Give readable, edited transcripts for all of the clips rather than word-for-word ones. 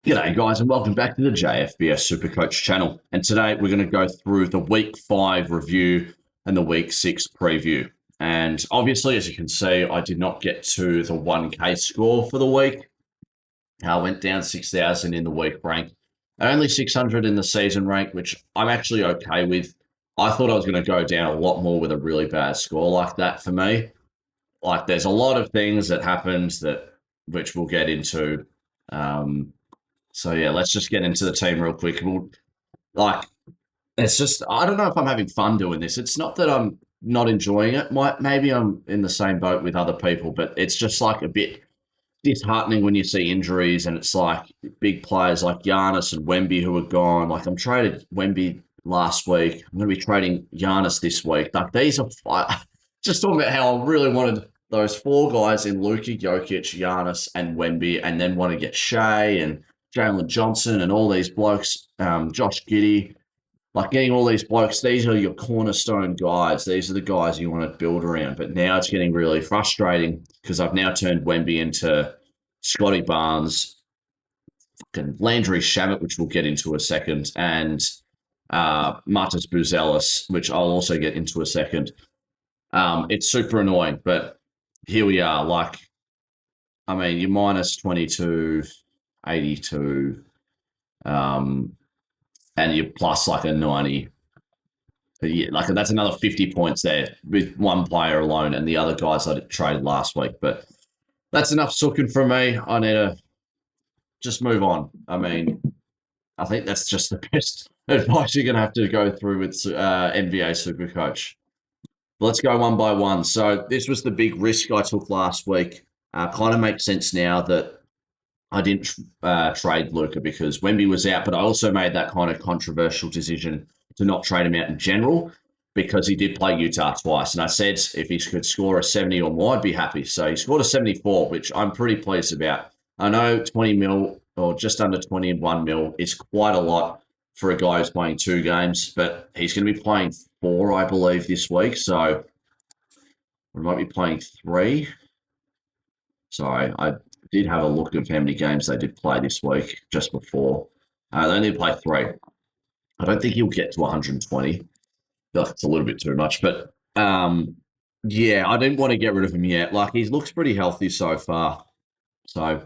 G'day guys and welcome back to the JFBS Supercoach channel. And today we're going to go through the week 5 review and the week 6 preview. And obviously, as you can see, I did not get to the 1K score for the week. I went down 6,000 in the week rank, only 600 in the season rank, which I'm actually okay with. I thought I was going to go down a lot more with a really bad score like that for me. Like, there's a lot of things that happened which we'll get into. So yeah, let's just get into the team real quick. It's just, I don't know if I'm having fun doing this. It's not that I'm not enjoying it. Maybe I'm in the same boat with other people, but it's just like a bit disheartening when you see injuries and it's like big players like Giannis and Wemby who are gone. Like, I'm traded Wemby last week. I'm going to be trading Giannis this week. Like, these are just talking about how I really wanted those 4 guys in Luka, Jokic, Giannis, and Wemby, and then want to get Shea and Jalen Johnson and all these blokes, Josh Giddey, like getting all these blokes. These are your cornerstone guys. These are the guys you want to build around. But now it's getting really frustrating because I've now turned Wemby into Scotty Barnes, fucking Landry Shamet, which we'll get into a second, and Martis Buzelis, which I'll also get into a second. It's super annoying, but here we are. Like, I mean, you're minus 22, 82, and you're plus like a 90. Yeah, like, that's another 50 points there with one player alone and the other guys I traded last week. But that's enough sooking from me. I need to just move on. I mean, I think that's just the best advice you're going to have to go through with NBA Supercoach. Let's go one by one. So this was the big risk I took last week. Kind of makes sense now that I didn't trade Luka because Wemby was out, but I also made that kind of controversial decision to not trade him out in general because he did play Utah twice. And I said if he could score a 70 or more, I'd be happy. So he scored a 74, which I'm pretty pleased about. I know 20 mil or just under 21 mil is quite a lot for a guy who's playing 2 games, but he's going to be playing 4, I believe, this week. So we might be playing 3. Sorry, I did have a look at how many games they did play this week just before. They only play 3. I don't think he'll get to 120. I feel like it's a little bit too much, but yeah, I didn't want to get rid of him yet. Like, he looks pretty healthy so far. So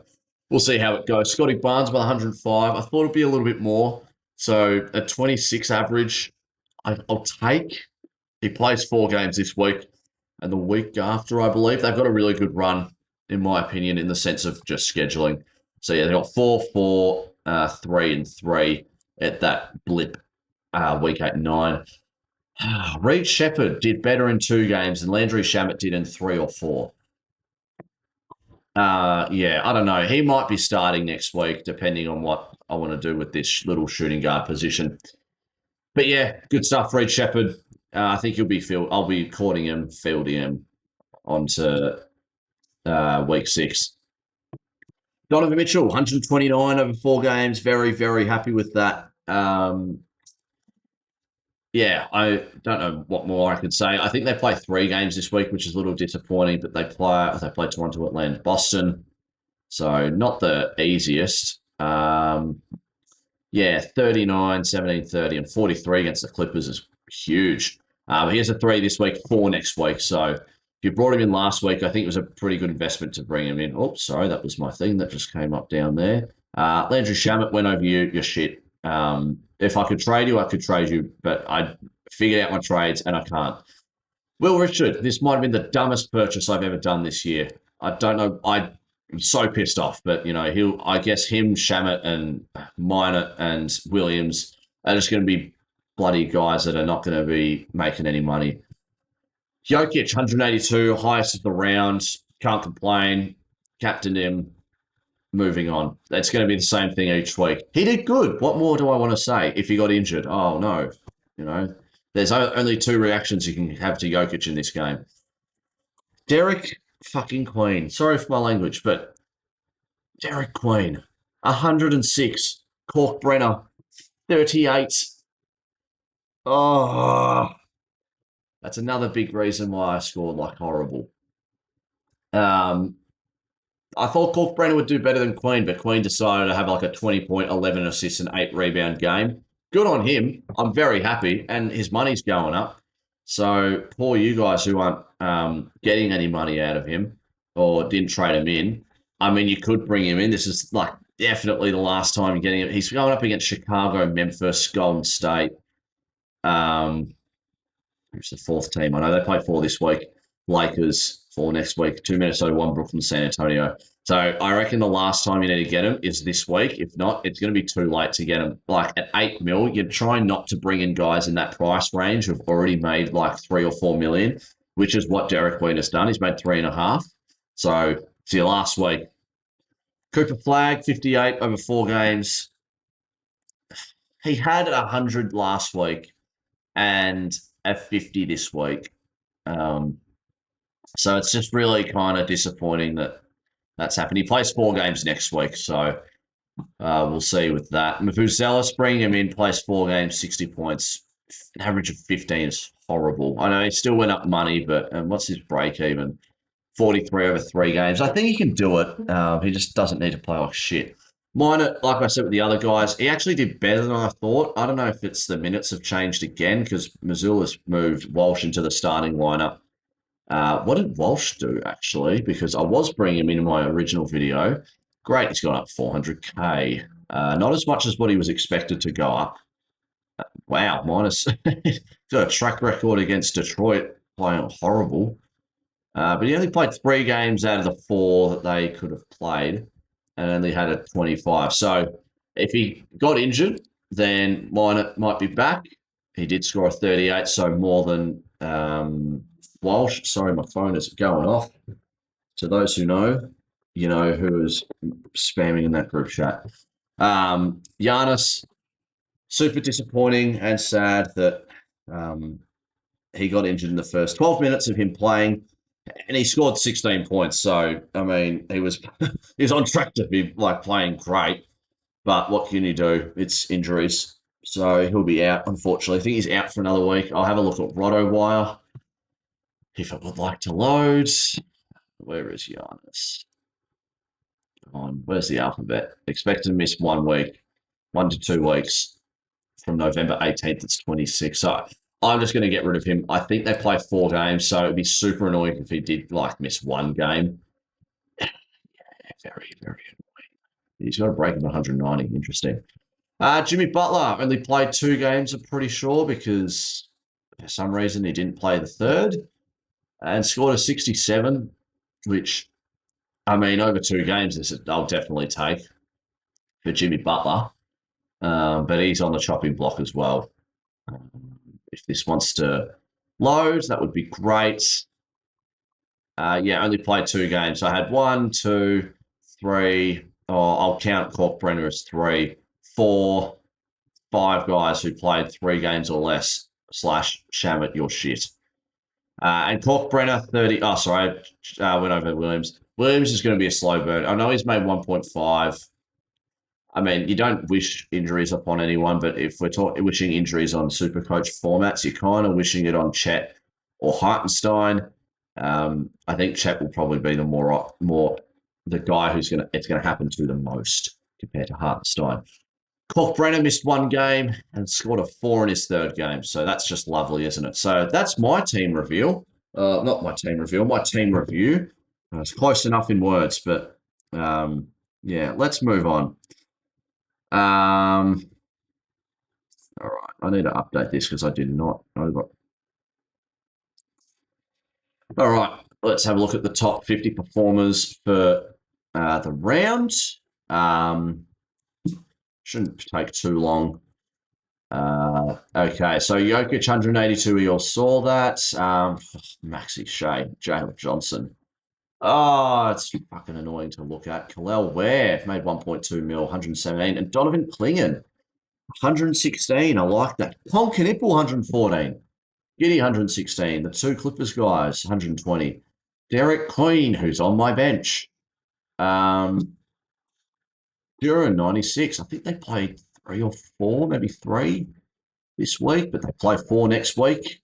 we'll see how it goes. Scotty Barnes by 105. I thought it'd be a little bit more. So at 26 average, I'll take. He plays 4 games this week and the week after, I believe. They've got a really good run, in my opinion, in the sense of just scheduling. So yeah, they got 4, 4, 3, and 3 at that blip, week 8 and 9. Reed Shepherd did better in 2 games than Landry Shamet did in 3 or 4. Yeah, I don't know. He might be starting next week, depending on what I want to do with this little shooting guard position. But yeah, good stuff, Reed Shepherd. I think I'll be courting him, fielding him onto week 6. Donovan Mitchell, 129 over 4 games. Very, very happy with that. Yeah, I don't know what more I could say. I think they play 3 games this week, which is a little disappointing, but they play Toronto, Atlanta, Boston. So not the easiest. Yeah, 39, 17, 30, and 43 against the Clippers is huge. He has a 3 this week, 4 next week. So if you brought him in last week, I think it was a pretty good investment to bring him in. Oh, sorry, that was my thing that just came up down there. Landry Shamet went over you. You're shit. If I could trade you, I could trade you, but I figured out my trades and I can't. Will Richard, this might have been the dumbest purchase I've ever done this year. I don't know. I'm so pissed off, but I guess him, Shamet, and Minot and Williams are just going to be bloody guys that are not going to be making any money. Jokic, 182, highest of the round. Can't complain. Captained him. Moving on. It's going to be the same thing each week. He did good. What more do I want to say? If he got injured, oh no. There's only 2 reactions you can have to Jokic in this game. Derek fucking Queen. Sorry for my language, but Derek Queen, 106. Cork Brenner, 38. Oh, that's another big reason why I scored like horrible. I thought Cork Brenner would do better than Queen, but Queen decided to have like a 20 point, 11 assists, and 8 rebound game. Good on him. I'm very happy, and his money's going up. So poor you guys who aren't getting any money out of him or didn't trade him in. I mean, you could bring him in. This is like definitely the last time you're getting him. He's going up against Chicago, Memphis, Golden State. Um, who's the fourth team? I know they play four this week. Lakers for next week. Two Minnesota, one Brooklyn, San Antonio. So I reckon the last time you need to get him is this week. If not, it's going to be too late to get him. Like at 8 mil, you're trying not to bring in guys in that price range who've already made like 3 or 4 million, which is what Derek Queen has done. He's made 3.5. So see you last week. Cooper Flag, 58 over 4 games. He had 100 last week and a 50 this week. So it's just really kind of disappointing that that's happened. He plays 4 games next week, so we'll see with that. Mafuzelis, bringing him in, plays 4 games, 60 points. An average of 15 is horrible. I know he still went up money, but what's his break even? 43 over 3 games. I think he can do it. He just doesn't need to play like shit. Minor, like I said with the other guys, he actually did better than I thought. I don't know if it's the minutes have changed again because Missoula's moved Walsh into the starting lineup. What did Walsh do, actually? Because I was bringing him in my original video. Great, he's gone up 400k. Not as much as what he was expected to go up. Wow, minus. He's got a track record against Detroit, playing horrible. But he only played 3 games out of the 4 that they could have played and only had a 25. So if he got injured, then might be back. He did score a 38, so more than Walsh. Sorry, my phone is going off. To those who know, you know who is spamming in that group chat. Giannis, super disappointing and sad that he got injured in the first 12 minutes of him playing, and he scored 16 points. So I mean, he was he's on track to be like playing great, but what can you do? It's injuries. So he'll be out, unfortunately. I think he's out for another week. I'll have a look at RotoWire if it would like to load. Where is Giannis? Where's the alphabet? Expected to miss 1 week, 1 to 2 weeks from November 18th. It's 26. So I'm just going to get rid of him. I think they play 4 games, so it'd be super annoying if he did like miss 1 game. Yeah, very, very annoying. He's got a break of 190. Interesting. Jimmy Butler only played 2 games, I'm pretty sure, because for some reason he didn't play the third and scored a 67, which, I mean, over 2 games, I'll definitely take for Jimmy Butler. But he's on the chopping block as well. If this wants to load, that would be great. Yeah, only played 2 games. I had 1, 2, 3. Oh, I'll count Corkbrenner as 3, 4, 5 guys who played 3 games or less. / Shamit, your shit. And Corkbrenner 30. Oh, sorry, I went over Williams. Williams is going to be a slow burn. I know he's made 1.5. I mean, you don't wish injuries upon anyone, but if we're wishing injuries on Supercoach formats, you're kind of wishing it on Chet or Hartenstein. I think Chet will probably be the more the guy it's going to happen to the most compared to Hartenstein. Corkbrenner missed 1 game and scored a 4 in his 3rd game, so that's just lovely, isn't it? So that's my team reveal. Not my team reveal, my team review. It's close enough in words, but yeah, let's move on. All right, I need to update this because I did not over. All right, let's have a look at the top 50 performers for the round. Shouldn't take too long. Okay, so Jokic 182, we all saw that. Maxi Shea, Jalen Johnson. Oh, it's fucking annoying to look at. Kalel Ware made 1.2 mil, 117. And Donovan Clingan, 116. I like that. Tom Knipple, 114. Giddy, 116. The 2 Clippers guys, 120. Derek Queen, who's on my bench. Duran, 96. I think they played 3 or 4, maybe 3 this week, but they play 4 next week.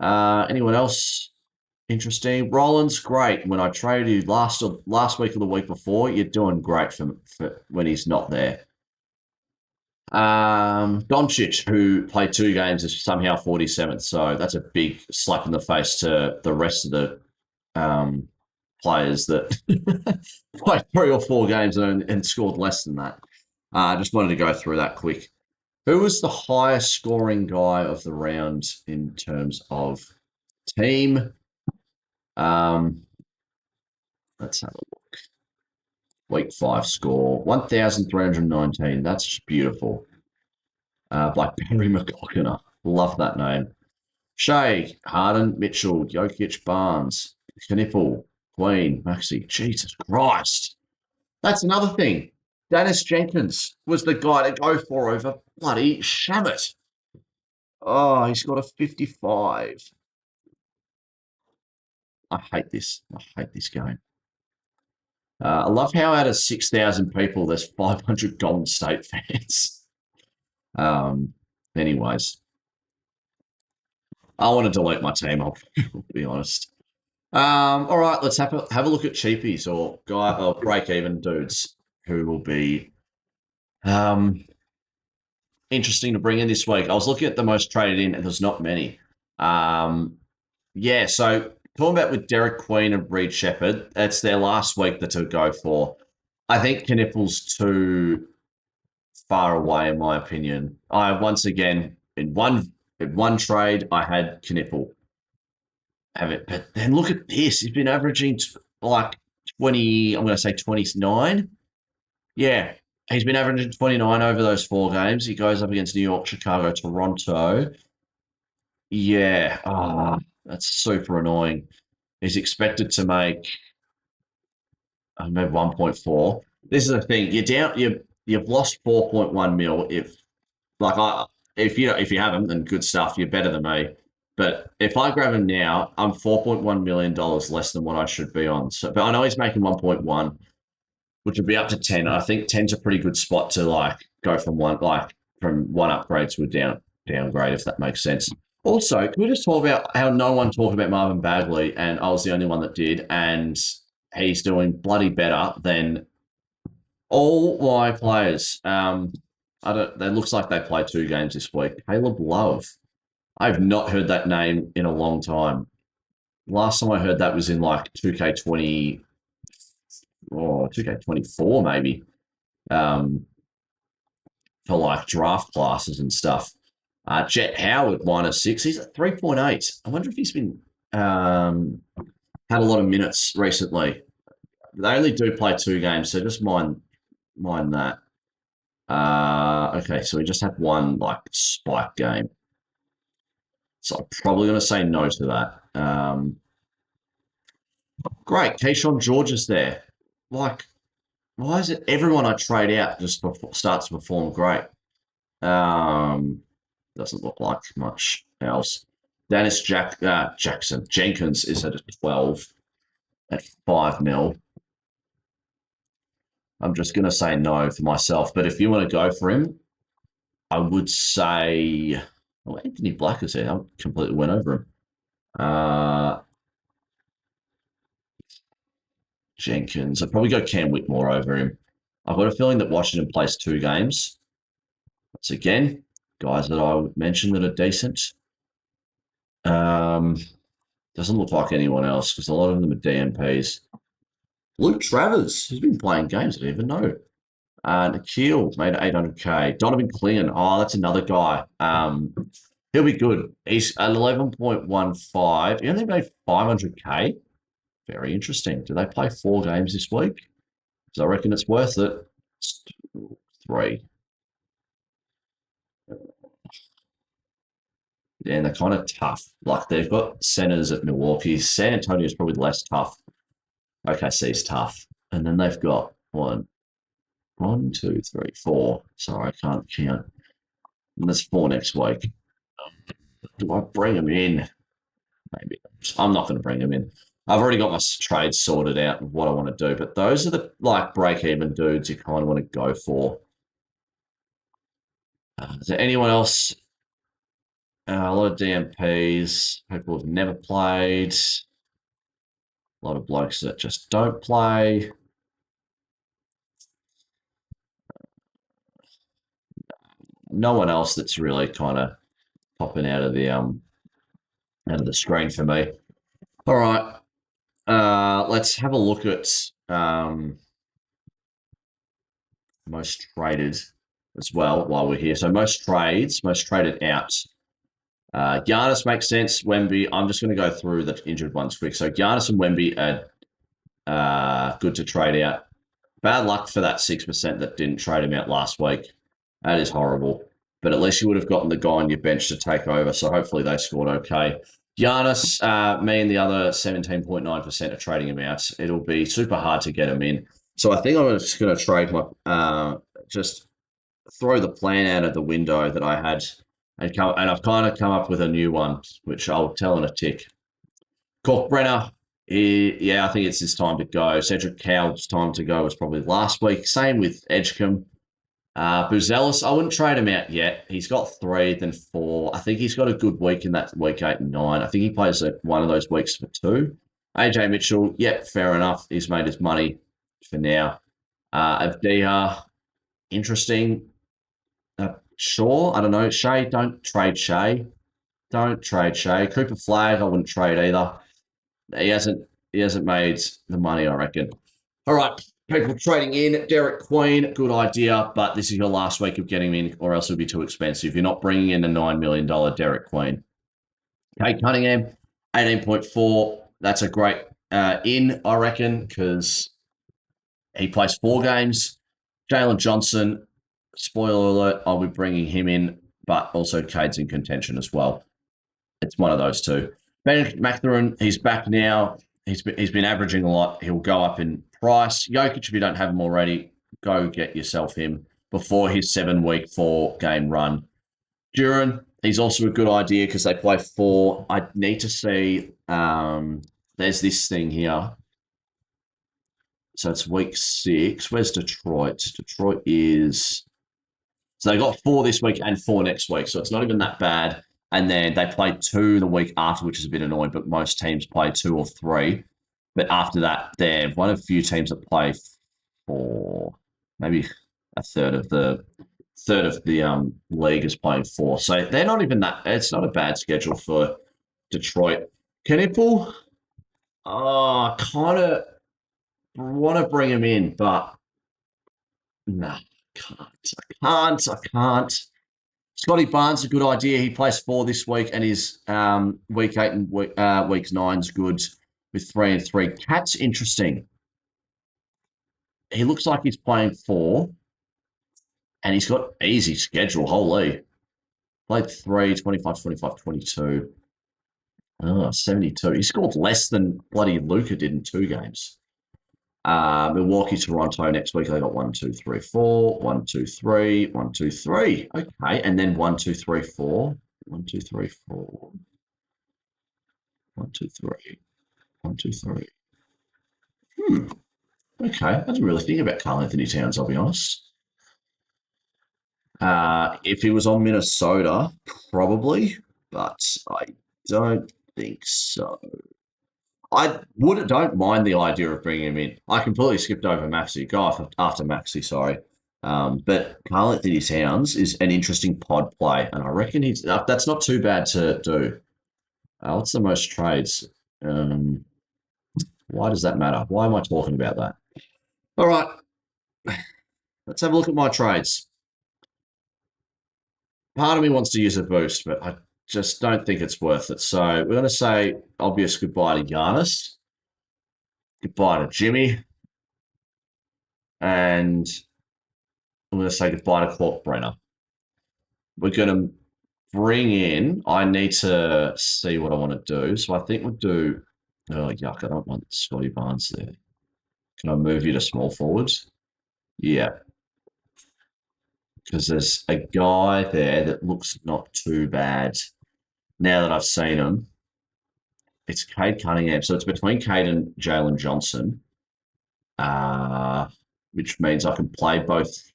Anyone else? Interesting. Roland's great. When I traded you last week or the week before, you're doing great for when he's not there. Doncic, who played 2 games, is somehow 47th. So that's a big slap in the face to the rest of the um, players that played 3 or 4 games and scored less than that. I just wanted to go through that quick. Who was the highest scoring guy of the round in terms of team? Um, let's have a look. Week 5 score 1,319. That's beautiful. By Barry McCockiner. Love that name. Shea, Harden, Mitchell, Jokic, Barnes, Knipple, Queen, Maxi. Jesus Christ. That's another thing. Dennis Jenkins was the guy to go for over bloody Shamit. Oh, he's got a 55. I hate this. I hate this game. I love how out of 6,000 people, there's 500 Golden State fans. Anyways, I want to delete my team, I'll be honest. All right, let's have a look at cheapies or break even dudes who will be interesting to bring in this week. I was looking at the most traded in, and there's not many. Yeah, so talking about with Derek Queen and Reed Shepherd, it's their last week that to go for. I think Knipple's too far away, in my opinion. I once again in one trade I had Knipple have it, but then look at this. He's been averaging like 20. I'm going to say 29. Yeah, he's been averaging 29 over those 4 games. He goes up against New York, Chicago, Toronto. Yeah, that's super annoying. He's expected to make maybe 1.4. This is the thing. You're down. You've lost 4.1 mil. If you have him, then good stuff. You're better than me. But if I grab him now, I'm $4.1 million less than what I should be on. So, but I know he's making 1.1, which would be up to 10. I think 10's a pretty good spot to go from one upgrade to a downgrade, if that makes sense. Also, can we just talk about how no one talked about Marvin Bagley, and I was the only one that did, and he's doing bloody better than all my players. I don't. It looks like they play 2 games this week. Caleb Love. I've not heard that name in a long time. Last time I heard that was in 2K20 or 2K24 maybe. For draft classes and stuff. Jet Howard -6. He's at 3.8. I wonder if he's been had a lot of minutes recently. They only do play 2 games, so just mind that. Okay, so we just had one spike game. So I'm probably going to say no to that. Great, Keyshawn George is there. Why is it everyone I trade out just starts to perform great? Doesn't look like much else. Dennis Jenkins is at 12 at 5 mil. I'm just going to say no for myself. But if you want to go for him, I would say, Anthony Black is there. I completely went over him. Jenkins. I'd probably go Cam Whitmore over him. I've got a feeling that Washington plays 2 games. Once again, guys that I mentioned that are decent. Doesn't look like anyone else because a lot of them are DMPs. Luke Travers, he's been playing games I didn't even know. Nikhil made 800k. Donovan Clingan, that's another guy. He'll be good. He's at 11.15. He only made 500k. Very interesting. Do they play 4 games this week? Because I reckon it's worth it. It's 3. Yeah, and they're kind of tough. They've got centers at Milwaukee. San Antonio is probably less tough. OKC is tough. And then they've got one, two, three, 4. Sorry, I can't count. And there's 4 next week. Do I bring them in? Maybe. I'm not going to bring them in. I've already got my trades sorted out of what I want to do, but those are the break-even dudes you kind of want to go for. Is there anyone else? A lot of DMPs, people who've never played. A lot of blokes that just don't play. No one else that's really kind of popping out of the screen for me. All right, let's have a look at most traded as well while we're here. So most trades, most traded out. Giannis makes sense. Wemby, I'm just going to go through the injured ones quick. So Giannis and Wemby are good to trade out. Bad luck for that 6% that didn't trade him out last week. That is horrible. But at least you would have gotten the guy on your bench to take over. So hopefully they scored okay. Giannis, me and the other 17.9% are trading him out. It'll be super hard to get him in. So I think I'm just going to trade my, just throw the plan out of the window that I had and I've kind of come up with a new one, which I'll tell in a tick. Brenner, I think it's his time to go. Cedric Cowell's time to go was probably last week. Same with Edgecombe. Buzelis, I wouldn't trade him out yet. He's got 3, then 4. I think he's got a good week in that week 8 and 9. I think he plays one of those weeks for 2. AJ Mitchell, fair enough. He's made his money for now. Avdiya, interesting. Sure, I don't know. Shea, don't trade Shea. Don't trade Shea. Cooper Flag, I wouldn't trade either. He hasn't made the money, I reckon. All right, people trading in. Derek Queen, good idea, but this is your last week of getting him in, or else it'll be too expensive. You're not bringing in a $9 million Derek Queen. Kate Cunningham, 18.4. That's a great in, I reckon, because he plays 4 games. Jalen Johnson, spoiler alert, I'll be bringing him in, but also Cade's in contention as well. It's one of those two. Ben Mathurin, he's back now. He's been averaging a lot. He'll go up in price. Jokic, if you don't have him already, go get yourself him before his 7-week, 4-game run. Duran, he's also a good idea because they play 4. I need to see. There's this thing here. So it's week 6. Where's Detroit? Detroit is. So they got 4 this week and 4 next week. So it's not even that bad. And then they play 2 the week after, which is a bit annoying, but most teams play 2 or 3. But after that, they're one of the few teams that play 4. Maybe a third of the league is playing 4. So they're not even that. It's not a bad schedule for Detroit. Knipple, kind of want to bring him in, but no, I can't. Scotty Barnes, a good idea. He plays 4 this week, and his week 8 and week 9 is good with 3 and 3. Cat's interesting. He looks like he's playing 4, and he's got easy schedule. Holy. Played 3, 25, 25, 22. 72. He scored less than bloody Luka did in 2 games. Milwaukee, Toronto next week. They got 1, 2, 3, 4. 1, 2, 3. 1, 2, 3. Okay, and then 1, 2, 3, 4. 1, 2, 3, 4. 1, 2, 3. 1, 2, 3. Okay, I didn't really think about Karl Anthony Towns. I'll be honest. If he was on Minnesota, probably, but I don't think so. Don't mind the idea of bringing him in. I completely skipped over Maxey. Go after Maxey, sorry. But Karl Anthony Towns is an interesting pod play, and I reckon that's not too bad to do. What's the most trades? Why does that matter? Why am I talking about that? All right, let's have a look at my trades. Part of me wants to use a boost, but I just don't think it's worth it. So we're going to say obvious goodbye to Giannis, goodbye to Jimmy, and I'm going to say goodbye to Brenner. We're going to bring in. I need to see what I want to do. So I think we'll do. Oh yuck! I don't want Scotty Barnes there. Can I move you to small forwards? Yeah, because there's a guy there that looks not too bad. Now that I've seen him, it's Cade Cunningham. So it's between Cade and Jalen Johnson, which means I can play both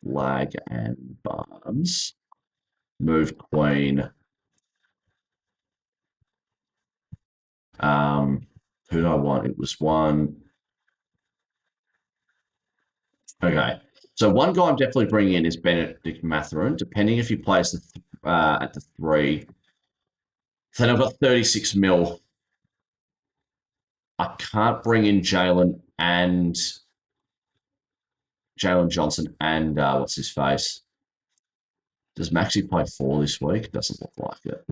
Flag and Barnes. Move Queen. Who do I want? It was one. Okay. So one guy I'm definitely bringing in is Benedict Mathurin, depending if he plays at the 3. Then I've got 36 mil. I can't bring in Jalen Johnson and what's his face? Does Maxi play 4 this week? Doesn't look like it.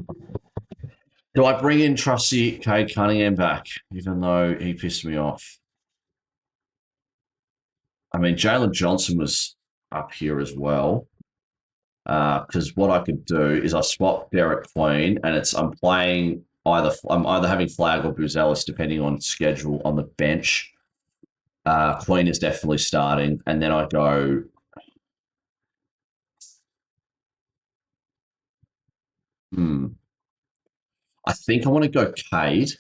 Do I bring in trusty Cade Cunningham back, even though he pissed me off? I mean, Jalen Johnson was up here as well. Because what I could do is I swap Derek Queen, and I'm either having Flag or Buzelis depending on schedule on the bench. Queen is definitely starting, and then I go. I think I want to go Cade.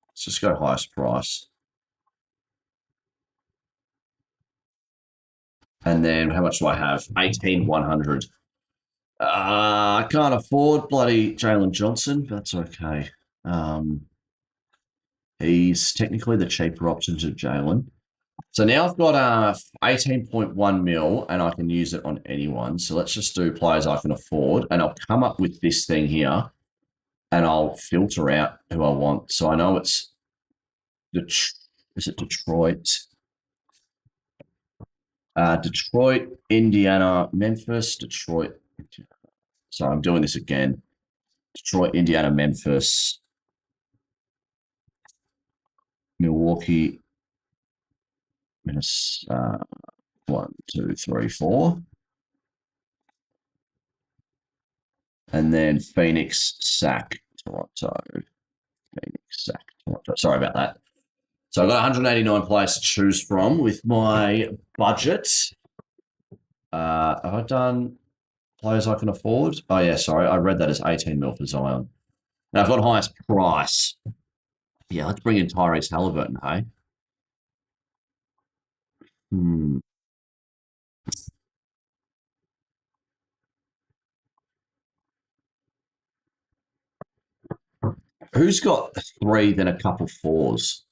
Let's just go highest price, and then how much do I have? 18,100. I can't afford bloody Jalen Johnson. But that's okay. He's technically the cheaper option to Jalen. So now I've got 18.1 mil and I can use it on anyone. So let's just do players I can afford and I'll come up with this thing here and I'll filter out who I want. So I know it's is it Detroit? Detroit, Indiana, Memphis, Detroit. So I'm doing this again. Detroit, Indiana, Memphis, Milwaukee, Minnesota. 1, 2, 3, 4. And then Phoenix, Sac, Toronto. Phoenix, Sac, Toronto. Sorry about that. So I've got 189 players to choose from with my budget. Have I done players I can afford? Oh, yeah, sorry. I read that as 18 mil for Zion. Now I've got highest price. Yeah, let's bring in Tyrese Halliburton, hey? Hmm. Who's got 3, then a couple 4s?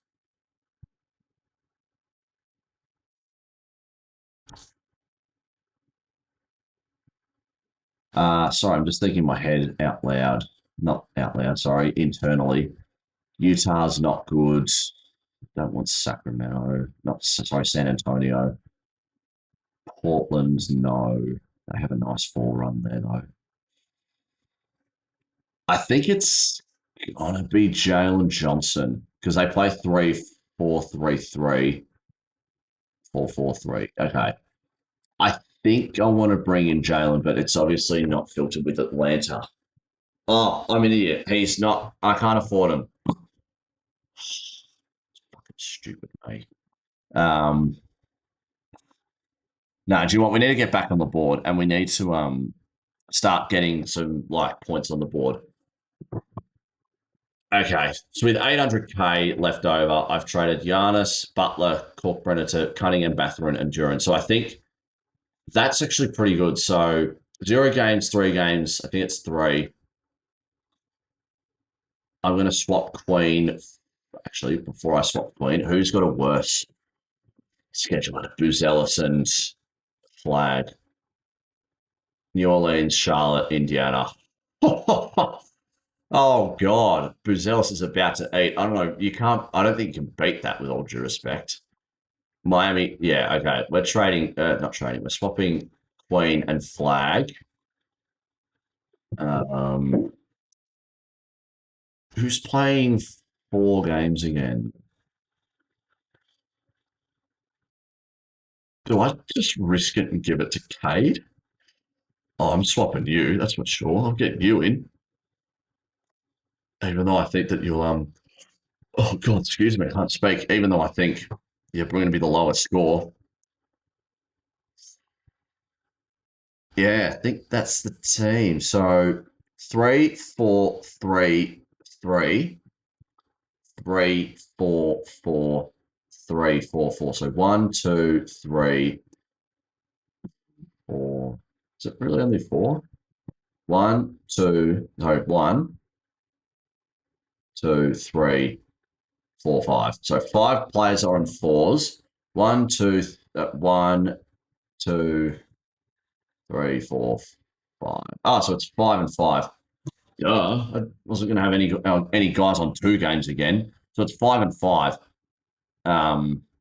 Sorry, I'm just thinking in my head out loud. Not out loud, sorry, internally. Utah's not good. Don't want Sacramento. Not sorry, San Antonio. Portland, no. They have a nice 4 run there though. I think it's gonna be Jalen Johnson because they play 3-4-3-3, 4-4-3. Okay. I think I want to bring in Jalen, but it's obviously not filtered with Atlanta. Oh, I'm an idiot. He's not. I can't afford him. Fucking stupid, mate. Um, no, do you want? We need to get back on the board, and we need to start getting some like points on the board. Okay, so with 800k left over, I've traded Giannis, Butler, Corkbrenner to Cunningham, Batharin, and Duran. So I think that's actually pretty good. So 0 games, 3 games. I think it's 3. I'm going to swap Queen. Actually, before I swap Queen, who's got a worse schedule? Booz Ellis and Flag. New Orleans, Charlotte, Indiana. Oh God, Buzelis is about to eat. I don't know. You can't. I don't think you can beat that with all due respect. Miami, yeah, okay. We're trading. Not trading. We're swapping Queen and Flag. Um, who's playing 4 games again? Do I just risk it and give it to Cade? Oh, I'm swapping you. That's for sure. I'm getting you in, even though I think that you'll Oh God, excuse me, I can't speak. Even though I think you're going to be the lowest score. Yeah, I think that's the team. So 3-4-3-3, 3-4-4-3-4-4. So 1, 2, 3, 4. Is it really only 4? 1, 2, no, 1, two, three, four, five. So 5 players are on fours. One, two, three, four, five. Oh, so it's 5 and 5. Duh. I wasn't going to have any guys on 2 games again. So it's 5 and 5,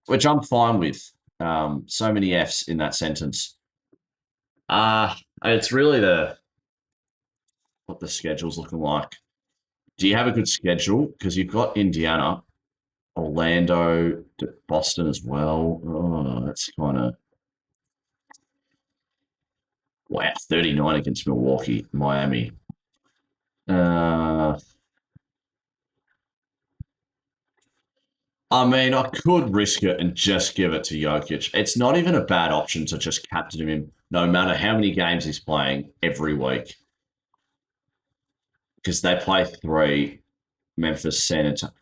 which I'm fine with. So many Fs in that sentence. It's really what the schedule's looking like. Do you have a good schedule? Because you've got Indiana, Orlando, Boston as well. Oh, that's kind of wow. 39 against Milwaukee, Miami. I mean, I could risk it and just give it to Jokic. It's not even a bad option to just captain him no matter how many games he's playing every week. Because they play 3, Memphis, San Antonio.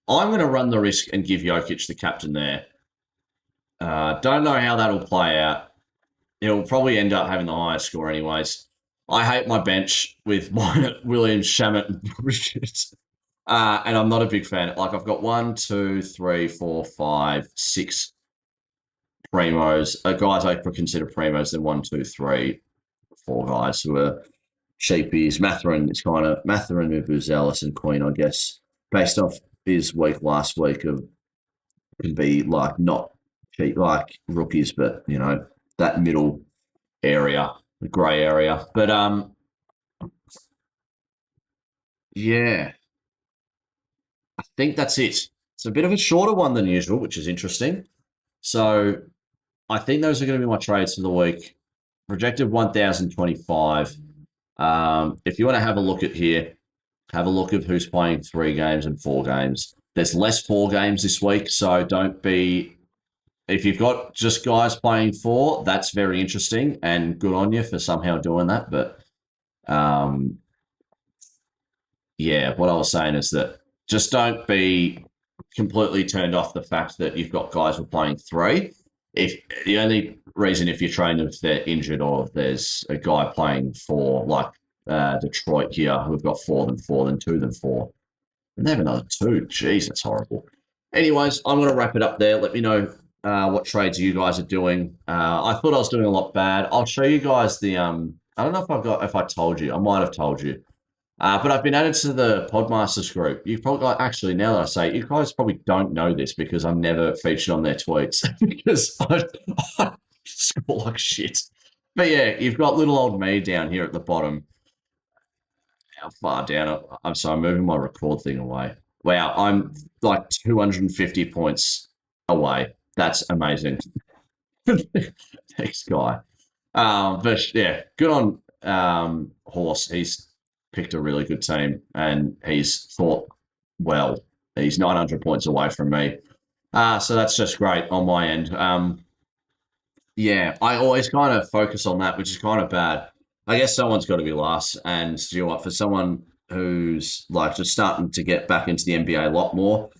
I'm going to run the risk and give Jokic the captain there. Don't know how that'll play out. He'll probably end up having the highest score anyways. I hate my bench with Williams, Shamet, and Bridges. And I'm not a big fan. Like, I've got 1, 2, 3, 4, 5, 6 primos. Guys I consider primos, then 1, 2, 3, 4 guys who are cheapies. Matherin is kind of Matherin, Ubuzelis, and Queen, I guess, based off his week last week of can be like not cheap like rookies, but that middle area, the grey area. But yeah, I think that's it. It's a bit of a shorter one than usual, which is interesting. So I think those are going to be my trades for the week. Projected 1,025. If you want to have a look at here, have a look at who's playing 3 games and 4 games. There's less 4 games this week, so don't be. If you've got just guys playing 4, that's very interesting and good on you for somehow doing that. But yeah, what I was saying is that just don't be completely turned off the fact that you've got guys who are playing 3. If the only reason if you're trained if they're injured or if there's a guy playing 4 like Detroit here who've got 4 then 4 then 2 then 4 and they have another 2. Jeez, that's horrible. Anyways, I'm going to wrap it up there. Let me know what trades you guys are doing. I thought I was doing a lot bad. I'll show you guys the I don't know if I told you. I might have told you. But I've been added to the Podmasters group. You probably actually now that I say it, you guys probably don't know this because I'm never featured on their tweets because I score like shit. But yeah, you've got little old me down here at the bottom. How far down? I'm sorry, I'm moving my record thing away. Wow, I'm like 250 points away. That's amazing. Thanks, guy. But yeah, good on Horse. He's picked a really good team and he's thought well. He's 900 points away from me. So that's just great on my end. Yeah, I always kind of focus on that, which is kind of bad. I guess someone's got to be last. And you know what, for someone who's like just starting to get back into the NBA a lot more,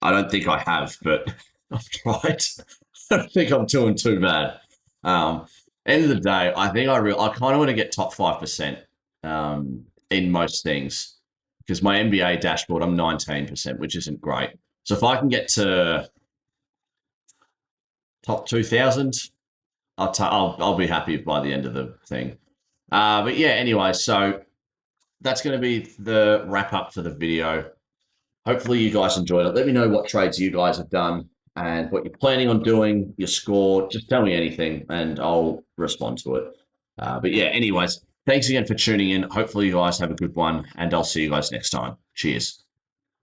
I don't think I have, but I've tried. I don't think I'm doing too bad. End of the day, I think I kind of want to get top 5% in most things because my NBA dashboard, I'm 19%, which isn't great. So if I can get to top 2,000, I'll be happy by the end of the thing. But yeah, anyway, so that's going to be the wrap up for the video. Hopefully you guys enjoyed it. Let me know what trades you guys have done and what you're planning on doing, your score. Just tell me anything and I'll respond to it. But yeah, anyways, thanks again for tuning in. Hopefully you guys have a good one and I'll see you guys next time. Cheers.